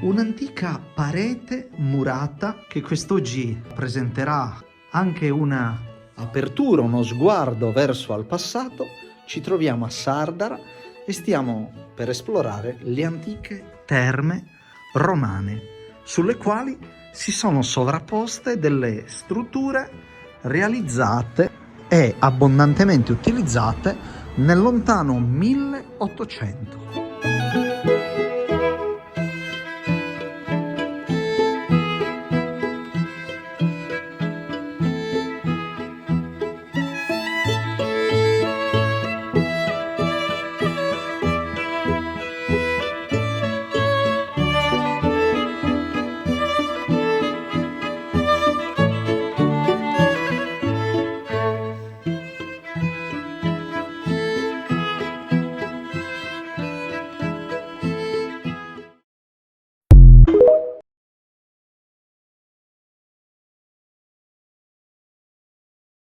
Un'antica parete murata che quest'oggi presenterà anche una apertura, uno sguardo verso al passato. Ci troviamo a Sardara e stiamo per esplorare le antiche terme romane, sulle quali si sono sovrapposte delle strutture realizzate e abbondantemente utilizzate nel lontano 1800.